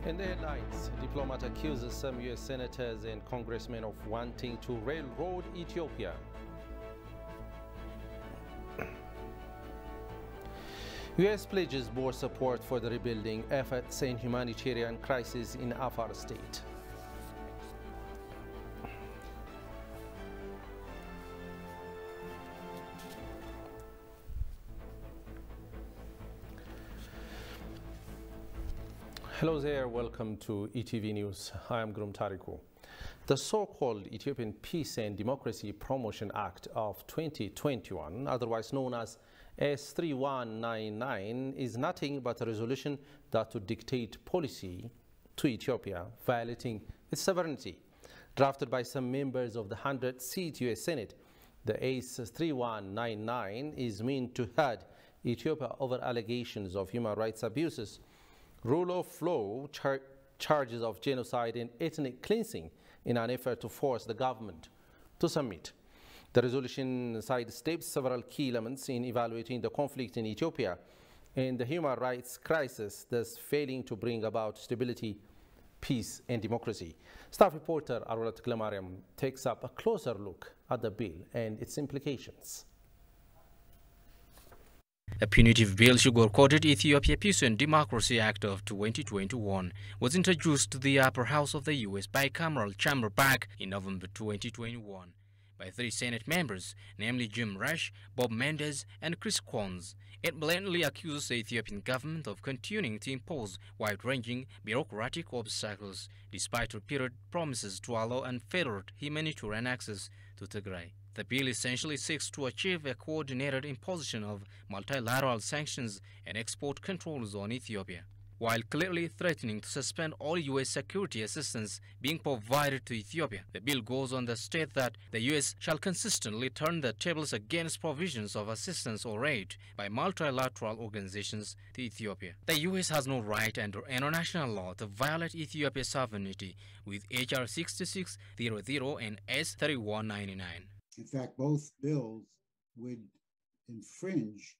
In the headlines, diplomat accuses some U.S. senators and congressmen of wanting to railroad Ethiopia. U.S. pledges more support for the rebuilding efforts in humanitarian crisis in Afar state. Hello there, welcome to ETV News. I am Grum Tariku. The so-called Ethiopian Peace and Democracy Promotion Act of 2021, otherwise known as S3199, is nothing but a resolution that would dictate policy to Ethiopia, violating its sovereignty. Drafted by some members of the 100-seat U.S. Senate, the S3199 is meant to head Ethiopia over allegations of human rights abuses, rule of law, charges of genocide and ethnic cleansing in an effort to force the government to submit. The resolution sidesteps several key elements in evaluating the conflict in Ethiopia and the human rights crisis, thus failing to bring about stability, peace and democracy. Staff reporter Arola Tglamariam takes up a closer look at the bill and its implications. A punitive bill, sugar-coated Ethiopia Peace and Democracy Act of 2021, was introduced to the upper house of the U.S. bicameral chamber back in November 2021 by 3 Senate members, namely Jim Risch, Bob Menendez, and Chris Coons. It blatantly accuses the Ethiopian government of continuing to impose wide-ranging bureaucratic obstacles, despite repeated promises to allow unfettered humanitarian access to Tigray. The bill essentially seeks to achieve a coordinated imposition of multilateral sanctions and export controls on Ethiopia, while clearly threatening to suspend all U.S. security assistance being provided to Ethiopia. The bill goes on to state that the U.S. shall consistently turn the tables against provisions of assistance or aid by multilateral organizations to Ethiopia. The U.S. has no right under international law to violate Ethiopia's sovereignty with H.R. 6600 and S3199. In fact, both bills would infringe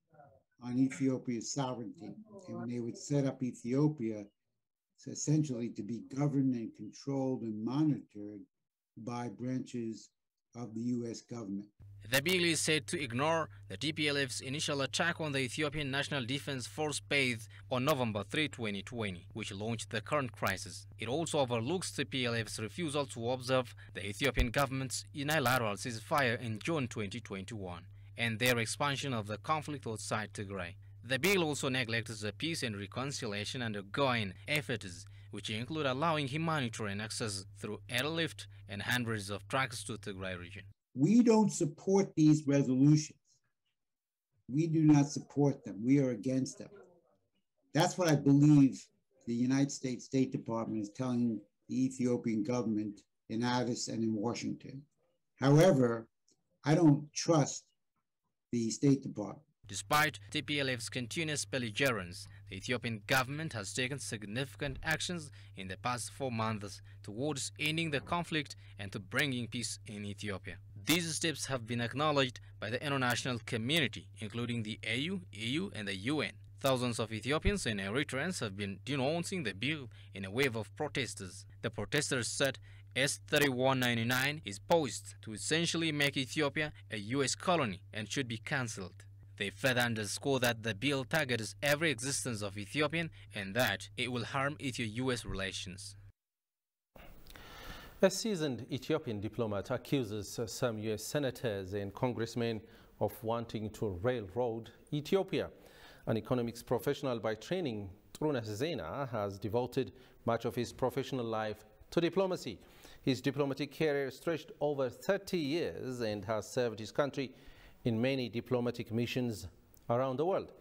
on Ethiopia's sovereignty, and they would set up Ethiopia essentially to be governed and controlled and monitored by branches of the U.S. government. The bill is said to ignore the TPLF's initial attack on the Ethiopian National Defense Force base on November 3, 2020, which launched the current crisis. It also overlooks TPLF's refusal to observe the Ethiopian government's unilateral ceasefire in June 2021 and their expansion of the conflict outside Tigray. The bill also neglects the peace and reconciliation undergoing efforts, which include allowing humanitarian access through airlift and hundreds of trucks to Tigray region. We don't support these resolutions. We do not support them. We are against them. That's what I believe the United States State Department is telling the Ethiopian government in Addis and in Washington. However, I don't trust the State Department. Despite TPLF's continuous belligerence, the Ethiopian government has taken significant actions in the past 4 months towards ending the conflict and to bringing peace in Ethiopia. These steps have been acknowledged by the international community, including the AU, EU, and the UN. Thousands of Ethiopians and Eritreans have been denouncing the bill in a wave of protesters. The protesters said S3199 is posed to essentially make Ethiopia a U.S. colony and should be cancelled. They further underscore that the bill targets every existence of Ethiopian and that it will harm Ethio-U.S. relations. A seasoned Ethiopian diplomat accuses some U.S. senators and congressmen of wanting to railroad Ethiopia. An economics professional by training, Trunas Zena, has devoted much of his professional life to diplomacy. His diplomatic career stretched over 30 years and has served his country in many diplomatic missions around the world.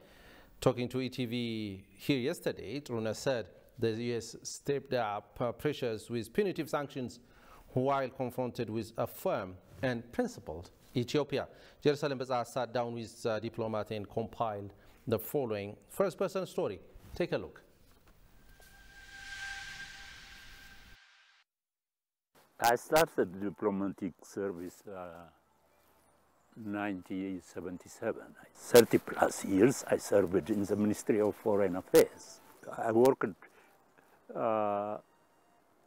Talking to ETV here yesterday, Trunas said the U.S. stepped up pressures with punitive sanctions while confronted with a firm and principled Ethiopia. Jerusalem Bazaar sat down with the diplomat and compiled the following first-person story. Take a look. I started diplomatic service 1977. 30 plus years I served in the Ministry of Foreign Affairs. I worked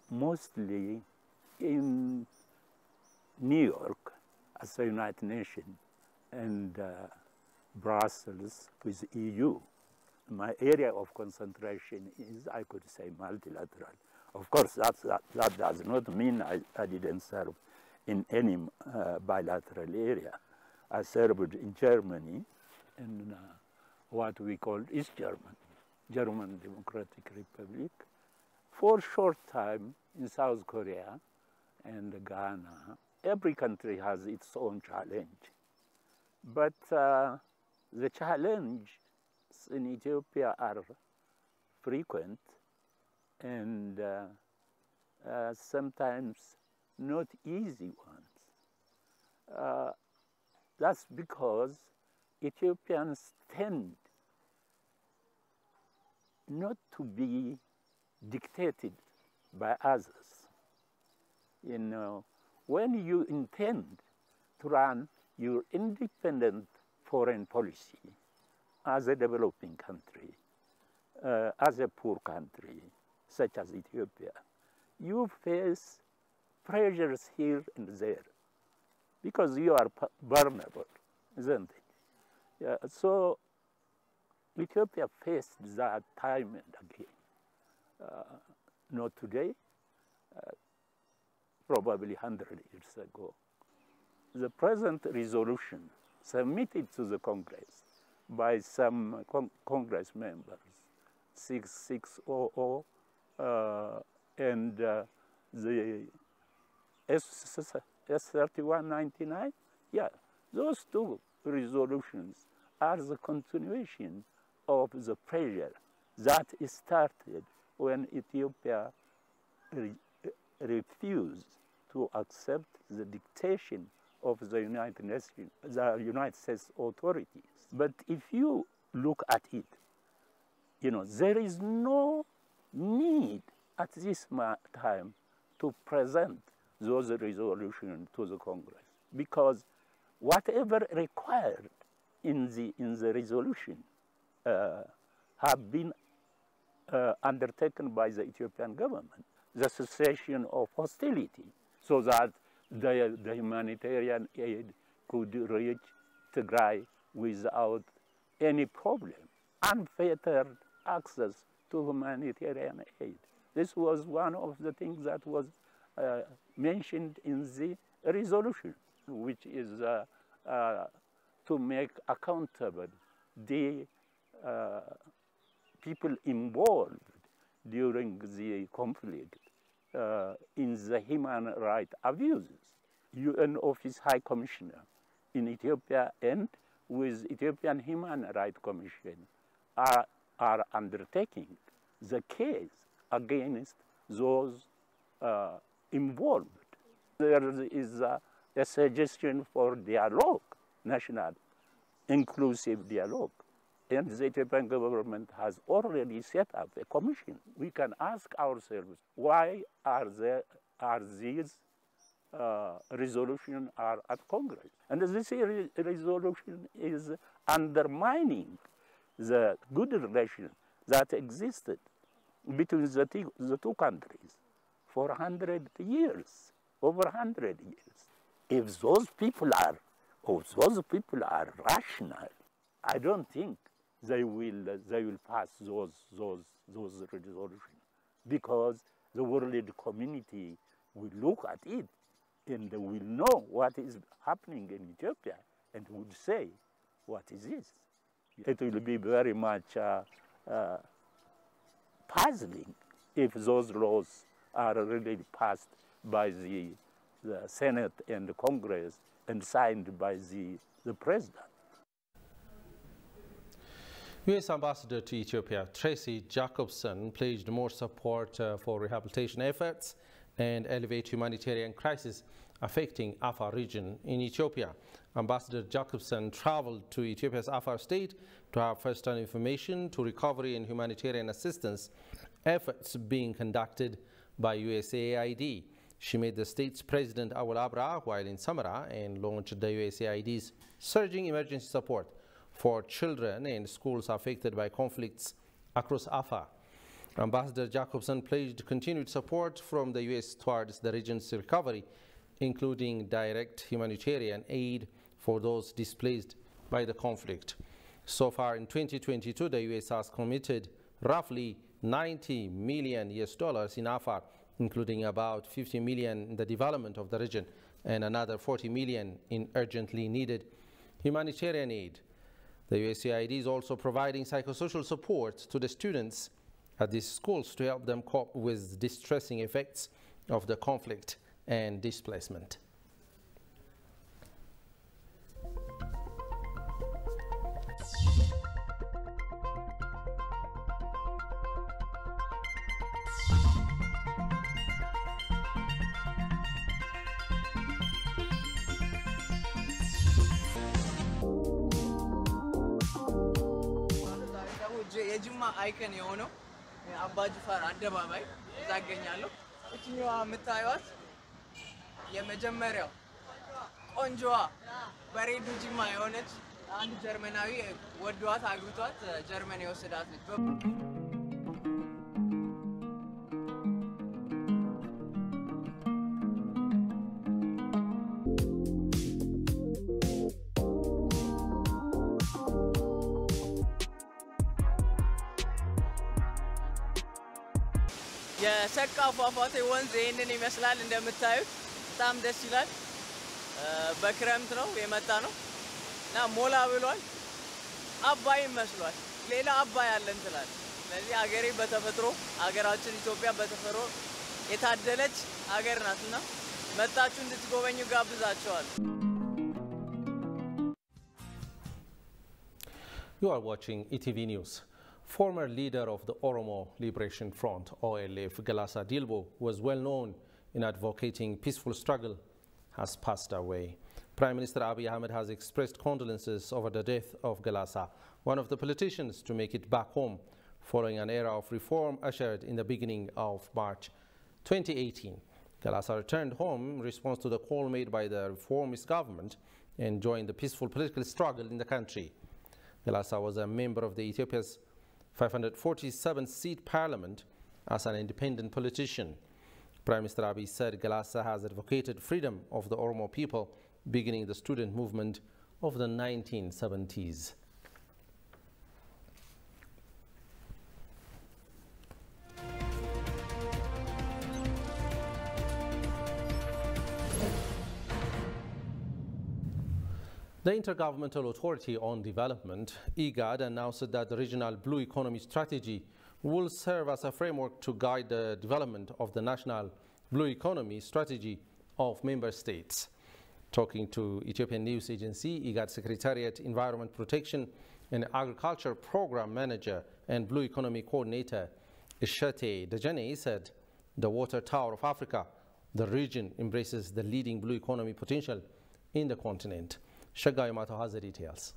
mostly in New York as the United Nations and Brussels with EU. My area of concentration is, I could say, multilateral. Of course, that does not mean I didn't serve in any bilateral area. I served in Germany, in what we call East German Democratic Republic, for a short time in South Korea and Ghana. Every country has its own challenge. But the challenges in Ethiopia are frequent and sometimes not easy ones. That's because Ethiopians tend not to be dictated by others. You know, when you intend to run your independent foreign policy as a developing country, as a poor country, such as Ethiopia, you face pressures here and there because you are vulnerable, isn't it? Yeah, so Ethiopia faced that time and again. Not today, probably 100 years ago. The present resolution submitted to the Congress by some Congress members, 6600 and the S3199, yeah, those two resolutions are the continuation of the pressure that started when Ethiopia refused to accept the dictation of the United States authorities. But if you look at it, you know, there is no need at this time to present those resolutions to the Congress, because whatever required in the resolution have been undertaken by the Ethiopian government. The cessation of hostility, so that the humanitarian aid could reach Tigray without any problem. Unfettered access to humanitarian aid. This was one of the things that was mentioned in the resolution, which is to make accountable the people involved during the conflict in the human rights abuses. UN Office High Commissioner in Ethiopia and with Ethiopian Human Rights Commission are undertaking the case against those involved. There is a suggestion for dialogue, national inclusive dialogue. And the Ethiopian government has already set up a commission. We can ask ourselves, why are these resolutions are at Congress? And this resolution is undermining the good relation that existed between the two countries for 100 years, over 100 years. If those people are rational, I don't think they will pass those resolutions, because the world community will look at it and they will know what is happening in Ethiopia and would say, what is this? It will be very much puzzling if those laws are really passed by the Senate and the Congress and signed by the President. U.S. Ambassador to Ethiopia Tracy Jacobson pledged more support for rehabilitation efforts and elevate humanitarian crisis affecting Afar region in Ethiopia. Ambassador Jacobson traveled to Ethiopia's Afar state to have first-hand information to recovery and humanitarian assistance efforts being conducted by USAID. She met the state's President Awal Abra while in Samara and launched the USAID's surging emergency support for children and schools affected by conflicts across Afar. Ambassador Jacobson pledged continued support from the U.S. towards the region's recovery, including direct humanitarian aid for those displaced by the conflict. So far in 2022, the U.S. has committed roughly $90 million in Afar, including about $50 million in the development of the region and another $40 million in urgently needed humanitarian aid. The USAID is also providing psychosocial support to the students at these schools to help them cope with distressing effects of the conflict and displacement. የጅማ አይከን የሆነው አባ ጅፋር አደባባይ እዛ አገኛለሁ። እቺኛዋ የምታዩት የመጀመሪያው ቆንጆዋ በሬዱ ጅማ የሆነች አንድ ጀርመናዊ ወዷት አግብቷት ጀርመን የወሰዳት ነች። የሰቃ ፏፏቴ ወንዝ ይሄንን ይመስላል እንደምታዩት በጣም ደስ ይላል። በክረምት ነው የመጣ ነው እና ሞላ ብሏል። አባይ መስሏል። ሌላ አባይ አለን ትላል። ስለዚህ ሀገሬ በተፈጥሮ ሀገራችን ኢትዮጵያ በተፈጥሮ የታደለች ሀገር ናትና መጣችሁ እንድትጎበኙ ጋብዛችኋል። You are watching ETV News. Former leader of the Oromo Liberation Front, OLF, Galasa Dilbo, was well known in advocating peaceful struggle, has passed away. Prime Minister Abiy Ahmed has expressed condolences over the death of Galasa, one of the politicians to make it back home following an era of reform ushered in the beginning of March 2018. Galasa returned home in response to the call made by the reformist government and joined the peaceful political struggle in the country. Galasa was a member of the Ethiopia's 547-seat parliament as an independent politician. Prime Minister Abiy said Galasa has advocated freedom of the Oromo people, beginning the student movement of the 1970s. The Intergovernmental Authority on Development, IGAD, announced that the Regional Blue Economy Strategy will serve as a framework to guide the development of the National Blue Economy Strategy of member states. Talking to Ethiopian News Agency, IGAD Secretariat Environment Protection and Agriculture Program Manager and Blue Economy Coordinator Ishete Dejane said, the Water Tower of Africa, the region embraces the leading blue economy potential in the continent. Shagai Mato has the details.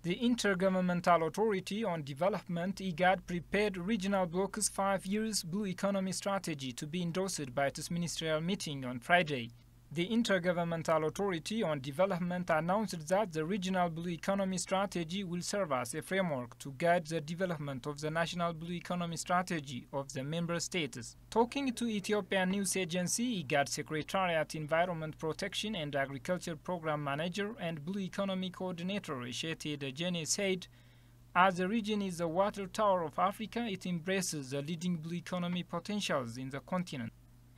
The Intergovernmental Authority on Development, IGAD, prepared Regional Bloc's 5 years Blue Economy Strategy to be endorsed by its ministerial meeting on Friday. The Intergovernmental Authority on Development announced that the Regional Blue Economy Strategy will serve as a framework to guide the development of the National Blue Economy Strategy of the member states. Talking to Ethiopian News Agency, IGAD Secretariat Environment Protection and Agriculture Program Manager and Blue Economy Coordinator Ishete Dejane said, as the region is the water tower of Africa, it embraces the leading blue economy potentials in the continent.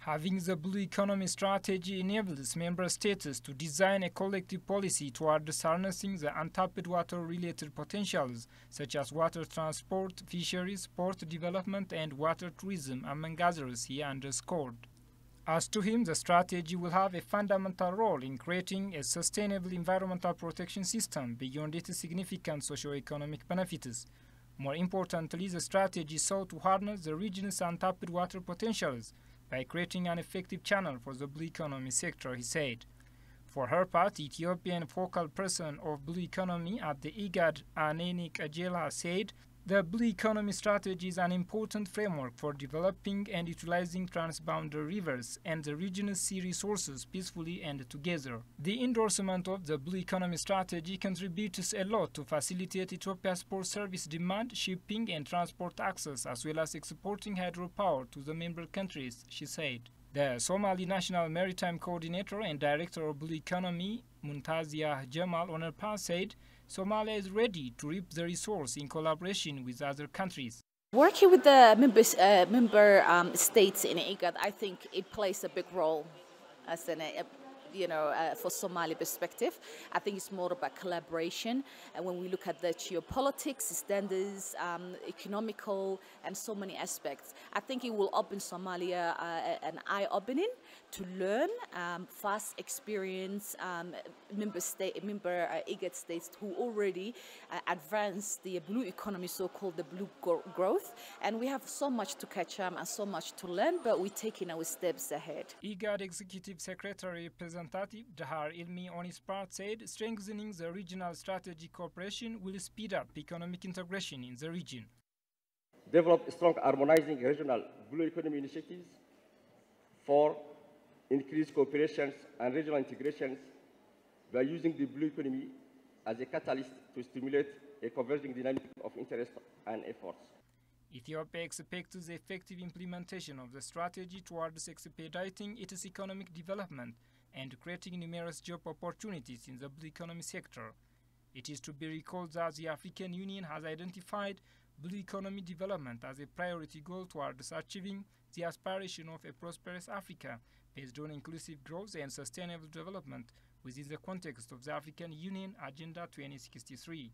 Having the Blue Economy Strategy enables member states to design a collective policy towards harnessing the untapped water-related potentials, such as water transport, fisheries, port development, and water tourism, among others, he underscored. As to him, the strategy will have a fundamental role in creating a sustainable environmental protection system beyond its significant socio-economic benefits. More importantly, the strategy sought to harness the region's untapped water potentials by creating an effective channel for the blue economy sector, he said. For her part, Ethiopian focal person of blue economy at the IGAD, Aneni Kajela, said The Blue Economy Strategy is an important framework for developing and utilizing transboundary rivers and the region's sea resources peacefully and together. The endorsement of the Blue Economy Strategy contributes a lot to facilitate Ethiopia's port service demand, shipping and transport access, as well as exporting hydropower to the member countries, she said. The Somali National Maritime Coordinator and Director of Blue Economy, Muntazia Jamal Onerpa, said Somalia is ready to reap the resource in collaboration with other countries. Working with the member states in IGAD, I think it plays a big role as an for Somali perspective. I think it's more about collaboration. And when we look at the geopolitics, standards, economical, and so many aspects, I think it will open Somalia an eye-opening to learn fast experience member IGAD states who already advanced the blue economy, so-called the blue growth. And we have so much to catch up and so much to learn, but we're taking our steps ahead. IGAD Executive Secretary Representative Dahar Ilmi on his part said strengthening the regional strategic cooperation will speed up economic integration in the region. Develop strong harmonizing regional blue economy initiatives for increased cooperations and regional integrations by using the blue economy as a catalyst to stimulate a converging dynamic of interest and efforts. Ethiopia expects the effective implementation of the strategy towards expediting its economic development and creating numerous job opportunities in the blue economy sector. It is to be recalled that the African Union has identified blue economy development as a priority goal towards achieving the aspiration of a prosperous Africa based on inclusive growth and sustainable development within the context of the African Union Agenda 2063.